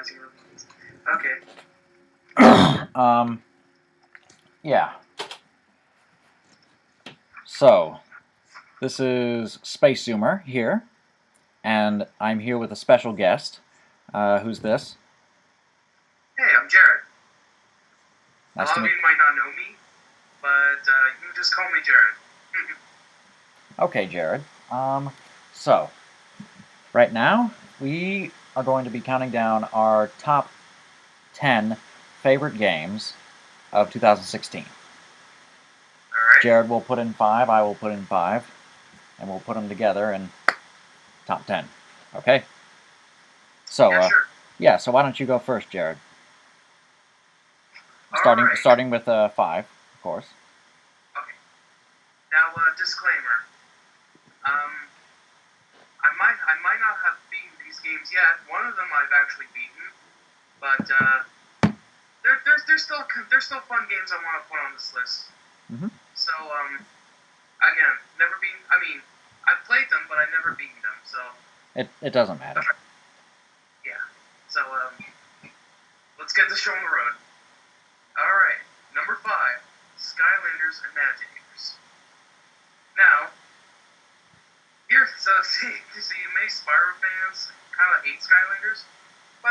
analyzing reviews. Okay. Yeah. So, this is Space Zoomer here, and I'm here with a special guest. Who's this? Hey, I'm Jared. Nice A lot to of meet you might not know me, but you can just call me Jared. Okay, Jared. So, right now, we are going to be counting down our top 10 favorite games of 2016. Alright? Jared will put in 5, I will put in 5, and we'll put them together in top 10. Okay? So, Yeah, sure. yeah, so why don't you go first, Jared? Alright. Starting with 5, of course. Okay. Now, disclaimer. I might not have beaten these games yet. One of them I've actually beaten, but there's still fun games I want to put on this list. Mm-hmm. So, again, never beaten. I mean, I've played them, but I've never beaten them. So. It doesn't matter. Yeah. So, let's get this show on the road. Alright, number 5, Skylanders Imagineers. Now, you may Spyro fans kind of hate Skylanders, but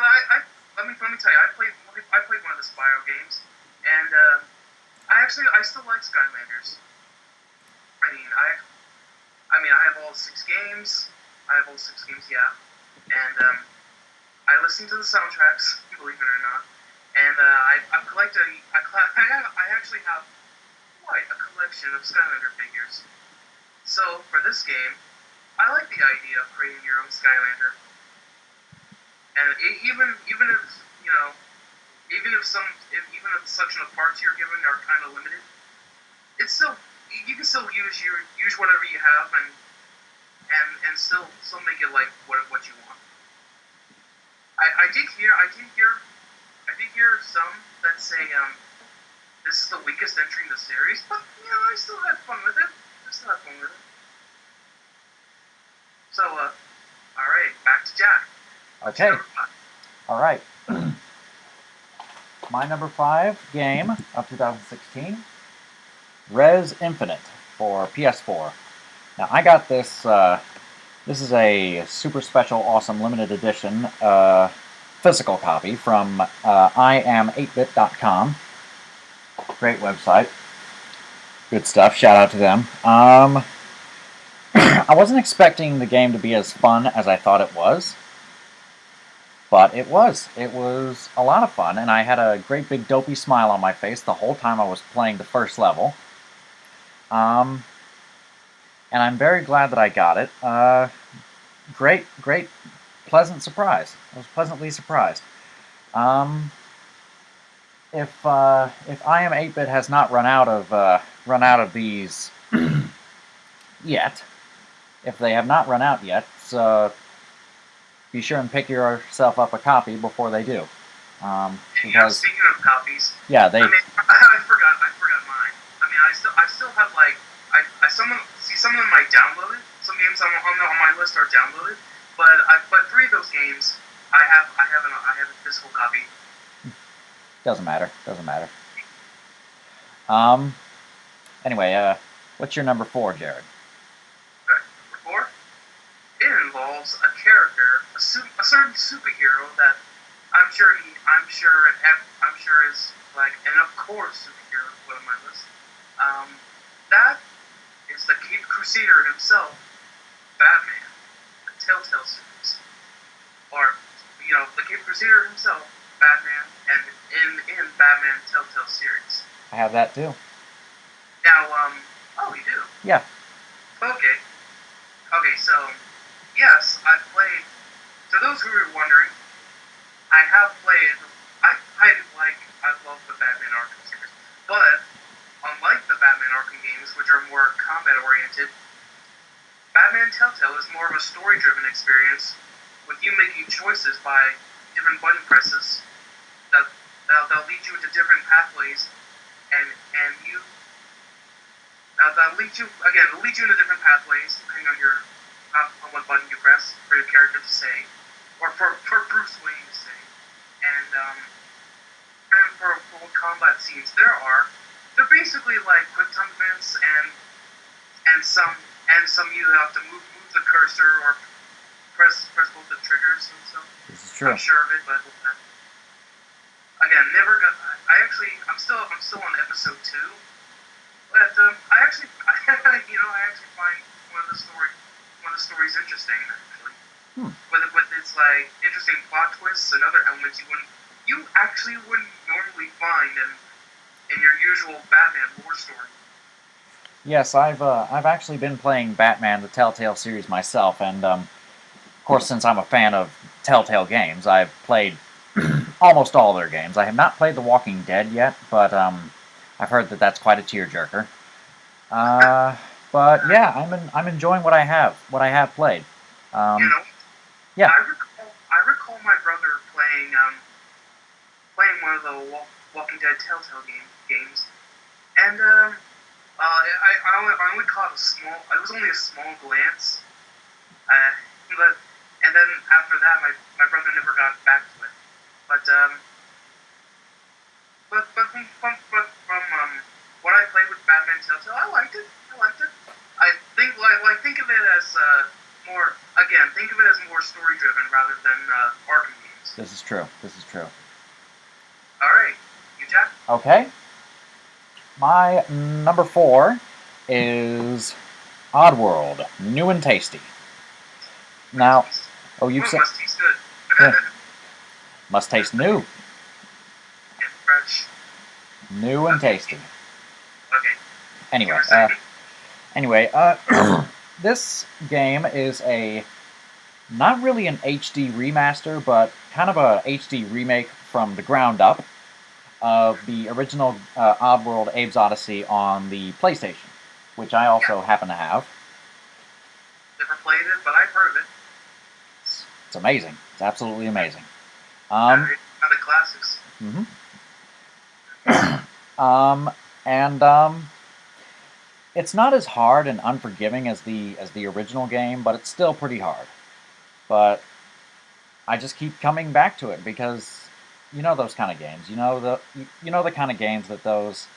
let me tell you, I played one of the Spyro games, and I still like Skylanders. I have all 6 games. Yeah, and I listen to the soundtracks, believe it or not. And I've collected. I actually have quite a collection of Skylander figures. So for this game, I like the idea of creating your own Skylander. And even if the selection of parts you're given are kind of limited, it's still you can still use whatever you have and still make it like what you want. I did hear some that say this is the weakest entry in the series, but I still had fun with it. So, all right, back to Jack. Okay. All right. My number 5 game of 2016, Res Infinite for PS4. Now I got this. This is a super special, awesome, limited edition physical copy from iam8bit.com. Great website. Good stuff. Shout out to them. I wasn't expecting the game to be as fun as I thought it was, but it was. It was a lot of fun, and I had a great big dopey smile on my face the whole time I was playing the first level. And I'm very glad that I got it. Great, pleasant surprise. I was pleasantly surprised. If iam8bit has not run out of these yet, if they have not run out yet, be sure and pick yourself up a copy before they do. Because speaking of copies, yeah, I forgot mine. I still have some of them I downloaded. Some games on my list are downloaded, but 3 of those games I have a physical copy. Doesn't matter. Anyway, what's your number 4, Jared? Number 4, it involves a character, a certain superhero that I'm sure is like an of course superhero to put on my list. That is the Cape Crusader himself, Batman, the Telltale series, or the Cape Crusader himself, Batman, and in Batman Telltale series. I have that too. Now, oh, you do? Yeah. Okay, so yes, I've played. For those who are wondering, I have played. I love the Batman Arkham series, but unlike the Batman Arkham games, which are more combat oriented, Batman Telltale is more of a story-driven experience, with you making choices by different button presses that'll lead you into different pathways, and that'll lead you into different pathways depending on what button you press for your character to say, or for Bruce Wayne to say. combat scenes there are, they're basically like quick time events, and some you have to move the cursor or press both the triggers and stuff. This is true. I'm sure of it, but again, never got. I'm still on episode 2, but I actually find one of the stories interesting actually. With its like interesting plot twists and other elements you actually wouldn't normally find in your usual Batman lore story. Yes, I've actually been playing Batman the Telltale series myself, and of course, since I'm a fan of Telltale games, I've played almost all their games. I have not played The Walking Dead yet, but I've heard that that's quite a tearjerker. But yeah, I'm enjoying what I have played. Yeah. I recall my brother playing one of the Walking Dead Telltale games, and I only caught it was only a small glance, and then after that, my brother never got back to it. But from what I played with Batman Telltale, I liked it. Think of it as think of it as more story driven rather than Arkham games. This is true. All right, you Jack. Okay. My number 4 is Oddworld, new and tasty. Now, you've said must taste good. Yeah. Must taste new. And fresh. New and tasty. Okay. Anyway, this game is not really an HD remaster, but kind of a HD remake from the ground up of the original Oddworld Abe's Odyssey on the PlayStation, which I also happen to have. Never played it, but I've heard of it. It's amazing. It's absolutely amazing. One of the classics. It's not as hard and unforgiving as the original game, but it's still pretty hard. But I just keep coming back to it because those kind of games. You know the kind of games that those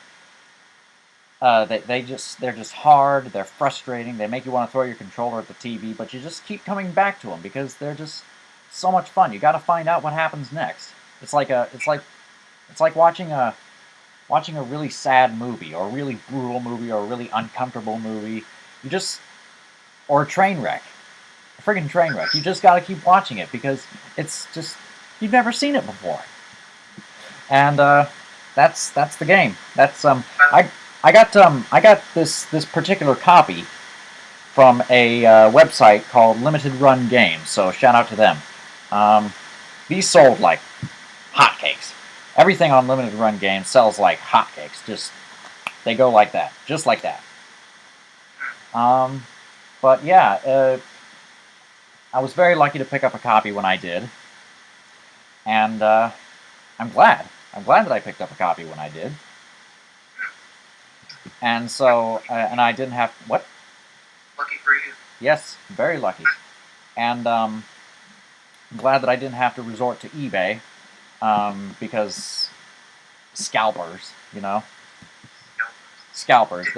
they're just hard. They're frustrating. They make you want to throw your controller at the TV, but you just keep coming back to them because they're just so much fun. You got to find out what happens next. It's like watching a really sad movie, or a really brutal movie, or a really uncomfortable movie. Or a train wreck. A friggin' train wreck. You just gotta keep watching it because it's just, you've never seen it before. And that's the game. I got this particular copy from a website called Limited Run Games, so shout out to them. These sold like hotcakes. Everything on Limited Run Games sells like hotcakes. They go like that, just like that. But yeah, I was very lucky to pick up a copy when I did, and I'm glad that I picked up a copy when I did. And so, and I didn't have what? Lucky for you. Yes, very lucky. And I'm glad that I didn't have to resort to eBay. Because scalpers, scalpers,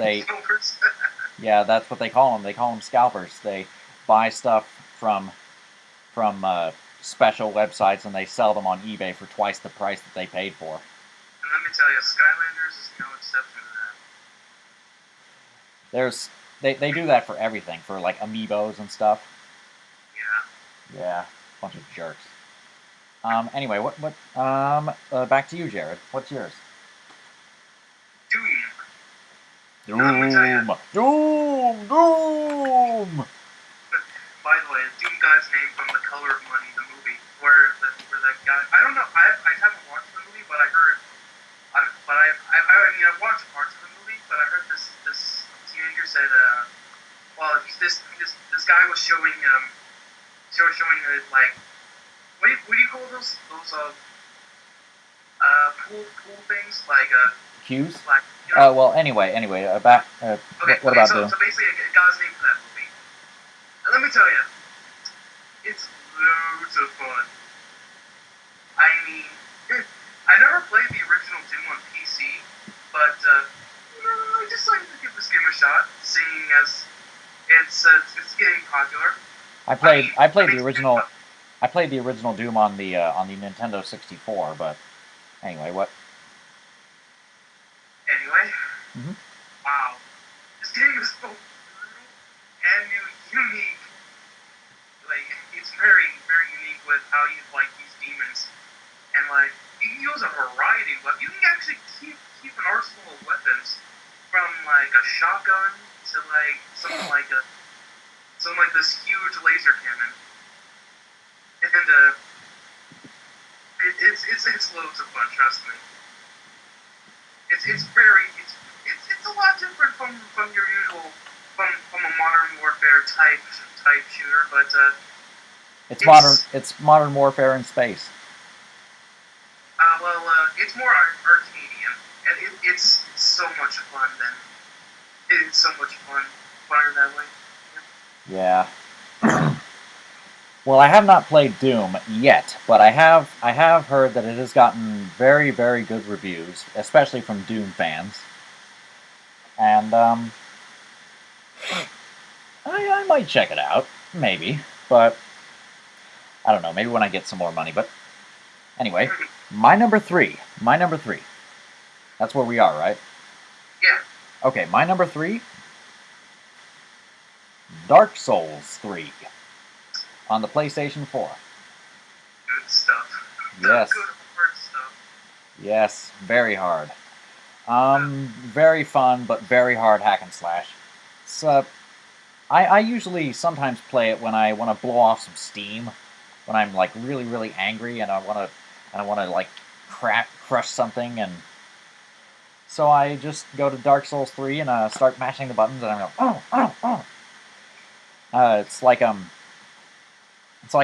yeah, that's what they call them. They call them scalpers. They buy stuff from special websites and they sell them on eBay for twice the price that they paid for. And let me tell you, Skylanders is no exception to that. They do that for everything, for like amiibos and stuff. Yeah. Bunch of jerks. Anyway, back to you, Jared. What's yours? Doom. Doom. By the way, Doom God's name from The Color of Money, the movie, where that guy. I don't know. I haven't watched the movie, but I heard. I've watched parts of the movie, but I heard this teenager said, this guy was showing like. What do you call those pool things, like Cues? like, well, anyway, back. Okay, what about so Doom? basically, God's name for that movie. And let me tell you, it's loads of fun. I mean, I never played the original Doom on PC, as it's getting popular. I played mean, I played it the makes me original I played the original Doom on the Nintendo 64, but anyway, what? anyway. Hmm. Wow, this game is so brutal and unique. Like it's very unique with how you like these demons, and like you can use a variety of weapons. You can actually keep an arsenal of weapons, from like a shotgun to like something like this huge laser cannon, and it's loads of fun. Trust me. It's very it's a lot different from your usual from a modern warfare type shooter, but It's modern warfare in space. it's more Arcadian, and it's so much fun. It's so much funner that way. Yeah. Well, I have not played Doom yet, but I have heard that it has gotten very, very good reviews, especially from Doom fans. And I might check it out, maybe, but I don't know. Maybe when I get some more money. But anyway, my number three. My number three. That's where we are, right? Yeah, Okay, my number three. Dark Souls 3 on the PlayStation 4. good stuff. Yes. Good hard stuff. Yes, very hard. Very fun, but very hard hack and slash. So, I usually sometimes play it when I want to blow off some steam, when I'm like really, really angry and I want to like crush something, and so I just go to Dark Souls 3 and start mashing the buttons, and I'm like, oh, oh, oh. It's like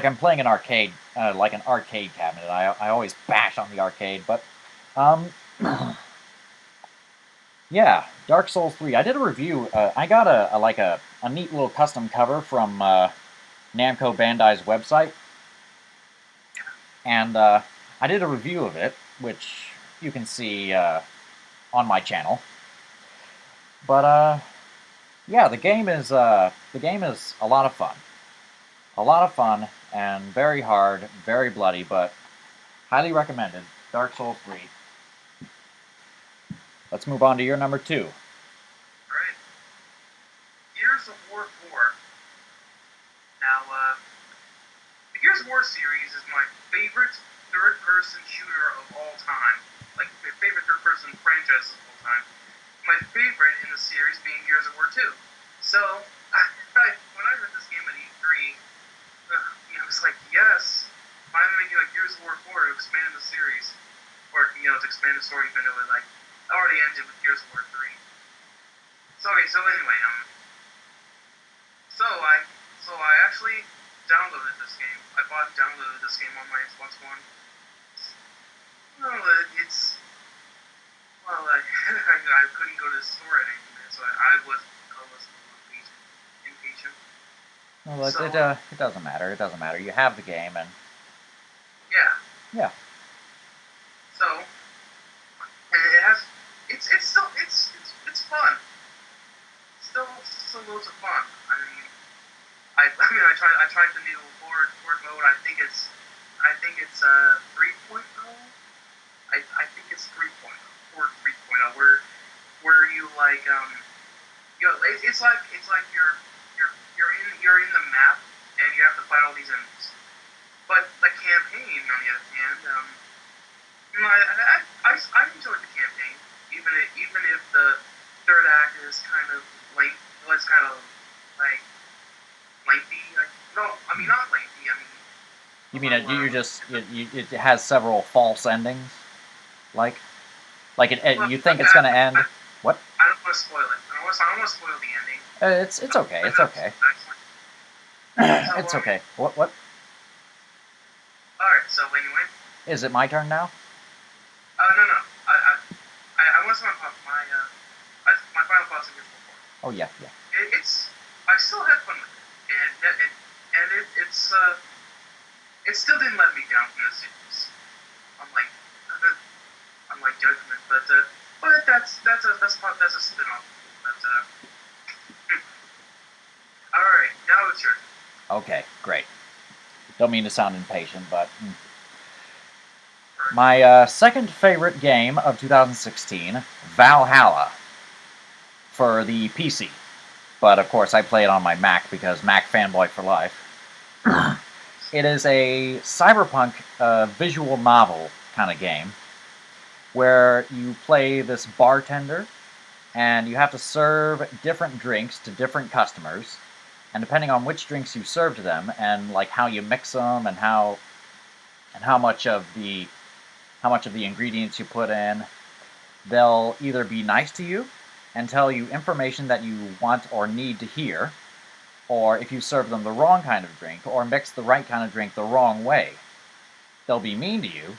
I'm playing an arcade, like an arcade cabinet. I always bash on the arcade, but um, yeah, Dark Souls 3. I did a review. I got a neat little custom cover from Namco Bandai's website, and I did a review of it, which you can see on my channel. But yeah, the game is a lot of fun, and very hard, very bloody, but highly recommended. Dark Souls 3. Let's move on to your number two. Alright. Gears of War 4. Now, the Gears of War series is my favorite third-person shooter of all time. Like, my favorite third-person franchise of all time. My favorite in the series being Gears of War 2. So, when I heard this game at E3, I was like, yes, finally making like Gears of War 4 to expand the series, or to expand the story, even though it like already ended with Gears of War 3. So okay, so anyway, so I actually downloaded this game. Downloaded this game on my Xbox One. Well, it's I couldn't go to the store anymore, so I was a little impatient. Well, So it doesn't matter. It doesn't matter. You have the game, and yeah, yeah, so and it has it's fun. Still loads of fun. I tried the new horde mode. I think it's 3.0. I think it's 3.0 or 3.0 where you like it's like you're in the map and you have to fight all these enemies. But the campaign, on the other hand, I enjoyed the campaign, even if the third act is kind of length. Well, it's kind of like lengthy. No, I mean not lengthy. I mean you a mean little. it has several false endings, like Well, you think it's going to end. What? I don't want to spoil it. I don't want to spoil the ending. It's okay. It's okay. So, It's okay. What? all right. So anyway, Is it my turn now? no. I want to say my final thoughts on this before. Oh yeah, yeah. It's I still had fun with it, and it still didn't let me down from the series. Unlike unlike Judgment, but that's a spin-off. But it's your turn. Okay, great. Don't mean to sound impatient, but Right. my second favorite game of 2016, Valhalla, for the PC. But of course, I play it on my Mac because Mac fanboy for life. It is a cyberpunk visual novel kind of game where you play this bartender and you have to serve different drinks to different customers. And depending on which drinks you serve to them and like how you mix them and how much of the ingredients you put in, they'll either be nice to you and tell you information that you want or need to hear, or if you serve them the wrong kind of drink or mix the right kind of drink the wrong way, they'll be mean to you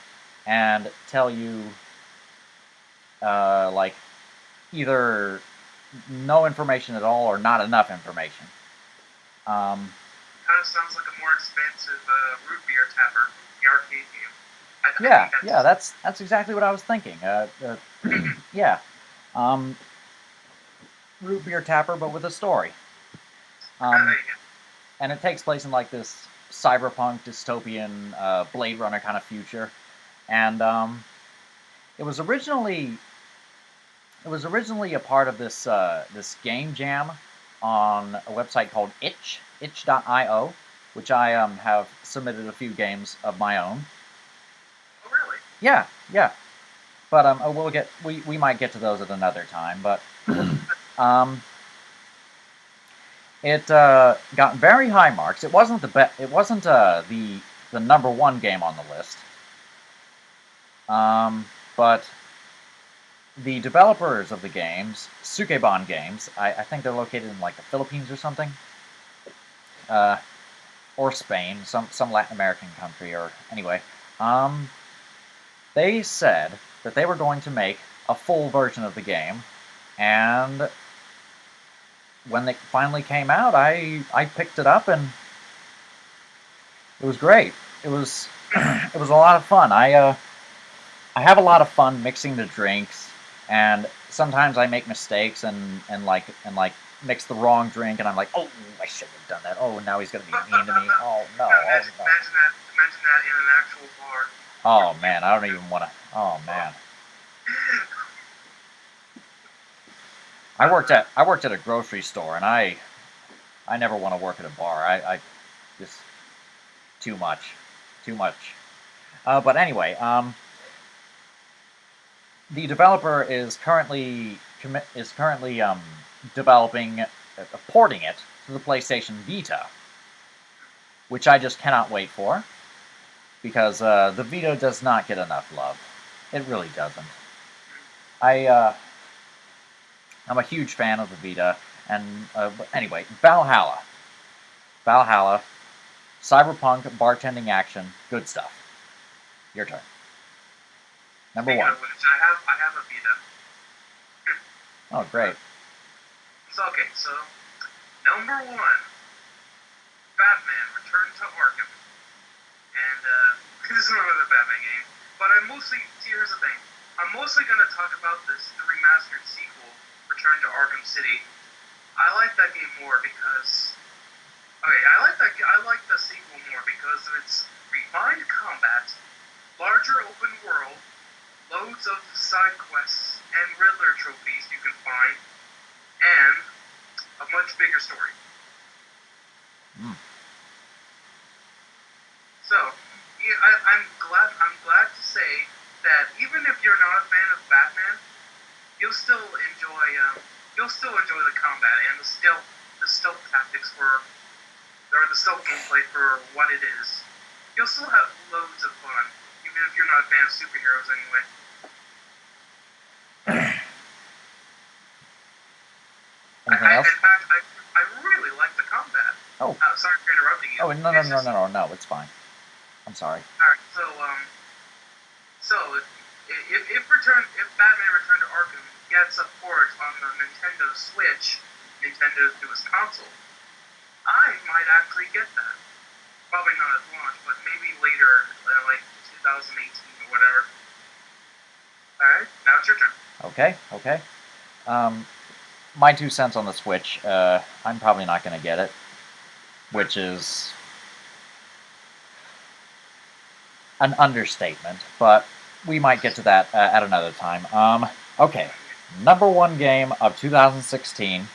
and tell you like either no information at all or not enough information. Kind of sounds like a more expensive root beer tapper, the arcade game. Yeah, that's exactly what I was thinking. Yeah, root beer tapper, but with a story. Yeah. And it takes place in like this cyberpunk dystopian Blade Runner kind of future, and it was originally a part of this game jam on a website called itch.io, which I have submitted a few games of my own. Oh, really? Yeah. But we might get to those at another time. But it got very high marks. It wasn't the number one game on the list. But the developers of the games, Sukeban Games, I think they're located in like the Philippines or something, or Spain, some Latin American country, or anyway. They said that they were going to make a full version of the game, and when they finally came out, I picked it up and it was great. It was it was a lot of fun. I have a lot of fun mixing the drinks, and sometimes I make mistakes and mix the wrong drink, and I'm like, oh, I shouldn't have done that. Oh, now he's gonna be mean to me. Oh no, Imagine oh no. that in an actual bar. Oh man, I don't even want to. Oh man. I worked at a grocery store, and I never want to work at a bar. I just too much. But anyway, the developer is currently developing porting it to the PlayStation Vita, which I just cannot wait for, because the Vita does not get enough love. It really doesn't. I'm a huge fan of the Vita, and but anyway, Valhalla, cyberpunk bartending action, good stuff. Your turn. Number Speaking one. of which, I have a Vita. Oh, great. So number one, Batman Return to Arkham, and this is another Batman game. But here's the thing, I'm mostly gonna talk about the remastered sequel, Return to Arkham City. I like that game more because, I like the sequel more because of its refined combat, larger open world, loads of side quests and Riddler trophies you can find, and a much bigger story. So, yeah, I'm glad to say that even if you're not a fan of Batman, you'll still enjoy the combat and the stealth tactics the stealth gameplay for what it is. You'll still have loads of fun, even if you're not a fan of superheroes anyway. Anything else? In fact, I really like the combat. Oh. Sorry for interrupting you. Oh, no, it's fine. I'm sorry. Alright, so if Batman Return to Arkham gets a port on the Nintendo Switch, Nintendo's newest console, I might actually get that. Probably not at launch, but maybe later, like 2018 or whatever. Alright, now it's your turn. Okay. My 2 cents on the Switch. I'm probably not going to get it. which is an understatement, but we might get to that at another time. Okay, number one game of 2016,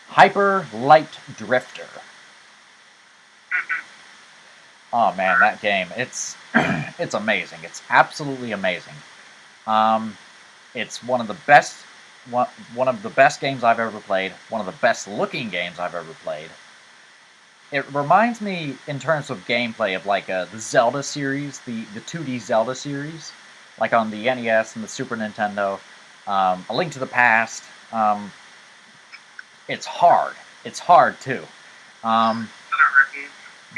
Hyper Light Drifter. Oh man, that game, it's it's amazing. It's absolutely amazing. It's one of the best games I've ever played, one of the best looking games I've ever played. It reminds me, in terms of gameplay, of like the Zelda series, the 2D Zelda series, like on the NES and the Super Nintendo. A Link to the Past. It's hard. It's hard too.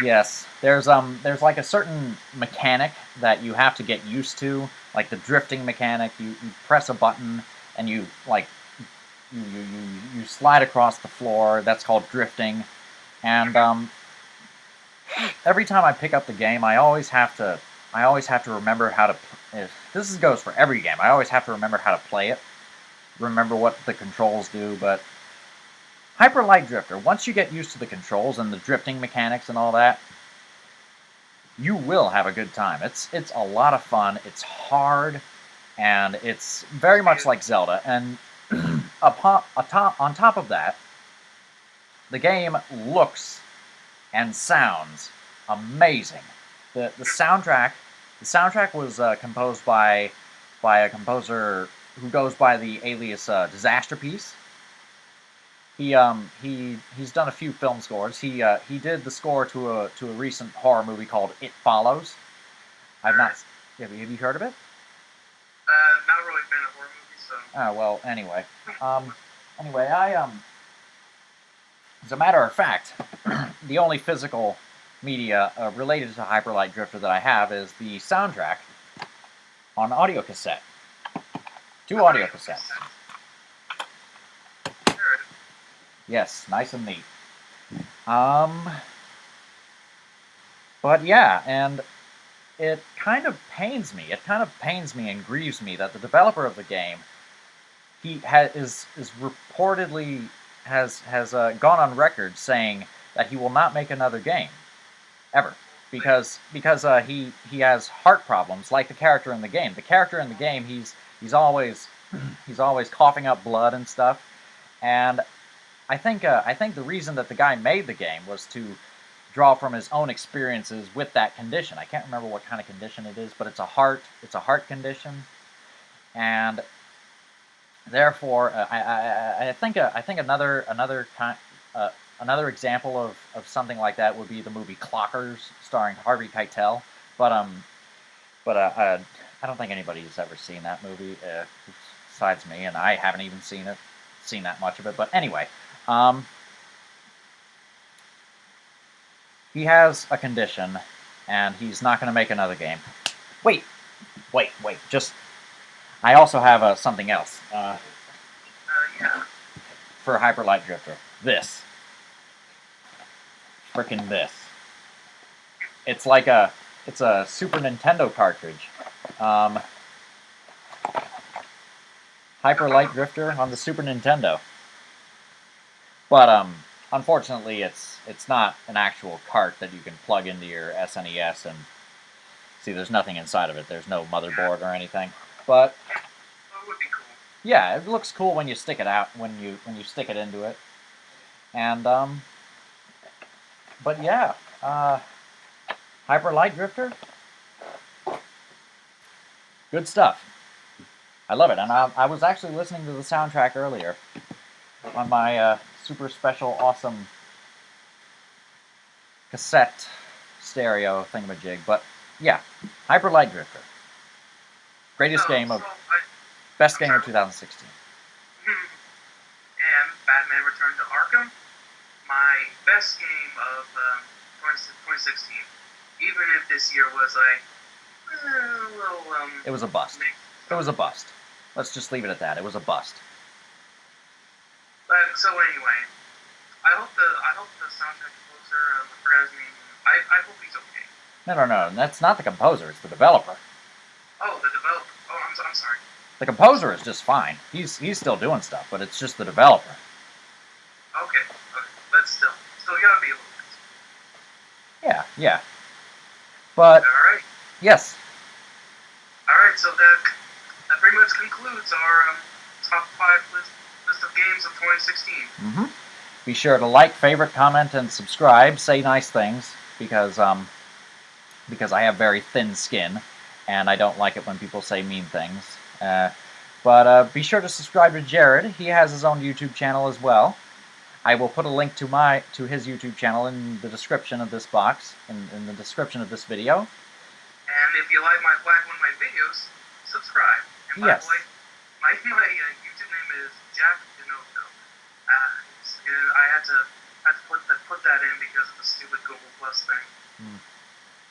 Yes, there's like a certain mechanic that you have to get used to, like the drifting mechanic. You press a button and you like you slide across the floor. That's called drifting. And every time I pick up the game, I always have to remember how to. This goes for every game. I always have to remember how to play it, remember what the controls do. But Hyper Light Drifter, once you get used to the controls and the drifting mechanics and all that, you will have a good time. It's a lot of fun. It's hard, and it's very much like Zelda. And on top of that, the game looks and sounds amazing. The soundtrack was composed by a composer who goes by the alias Disasterpiece. He's done a few film scores. He did the score to a recent horror movie called It Follows. I've not. Have you heard of it? Not really been a horror movie, so. Oh well. Anyway, as a matter of fact, the only physical media related to Hyper Light Drifter that I have is the soundtrack on audio cassette. 2 audio cassettes. Yes, nice and neat. But yeah, and it kind of pains me. It kind of pains me and grieves me that the developer of the game, is reportedly has gone on record saying that he will not make another game ever because he has heart problems, like the character in the game. The character in the game, he's always coughing up blood and stuff, and I think the reason that the guy made the game was to draw from his own experiences with that condition. I can't remember what kind of condition it is, but it's a heart condition, and therefore I think another example of something like that would be the movie Clockers, starring Harvey Keitel. But I don't think anybody's ever seen that movie besides me, and I haven't even seen that much of it. But anyway. He has a condition, and he's not going to make another game. Wait. Just, I also have something else. Yeah. For Hyper Light Drifter. This. Frickin' this. It's like it's a Super Nintendo cartridge. Hyper Light Drifter on the Super Nintendo. But unfortunately, it's not an actual cart that you can plug into your SNES and see. There's nothing inside of it. There's no motherboard or anything. But That would be cool. yeah, it looks cool when you stick it out when you stick it into it. And but yeah, Hyper Light Drifter, good stuff. I love it, and I was actually listening to the soundtrack earlier on my super special, awesome cassette stereo thingamajig. But yeah, Hyper Light Drifter, best game of 2016. And Batman Return to Arkham, my best game of 2016. Even if this year was like a little It was a bust. It was a bust. Let's just leave it at that. It was a bust. But so anyway, I hope the soundtrack composer, I forgot his name. I hope he's okay. No. That's not the composer. It's the developer. Oh, the developer. Oh, I'm sorry. The composer is just fine. He's still doing stuff, but it's just the developer. Okay. But still, you gotta be a little Yeah. But, Alright. yes. Alright, so that pretty much concludes our top 5 list of games of 2016. Mm-hmm. Be sure to like, favorite, comment, and subscribe. Say nice things, because I have very thin skin, and I don't like it when people say mean things. But be sure to subscribe to Jared. He has his own YouTube channel as well. I will put a link to his YouTube channel in the description of this box, in the description of this video. And if you like one of my videos, subscribe. And by Yes. the way, my YouTube name is Jack Denoto. I had to put that in because of the stupid Google Plus thing.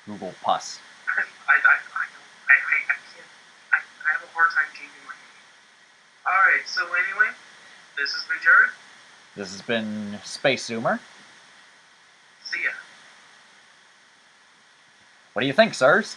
Google Plus. I can't. I have a hard time changing my name. All right. So anyway, this has been Jared. This has been Space Zoomer. See ya. What do you think, sirs?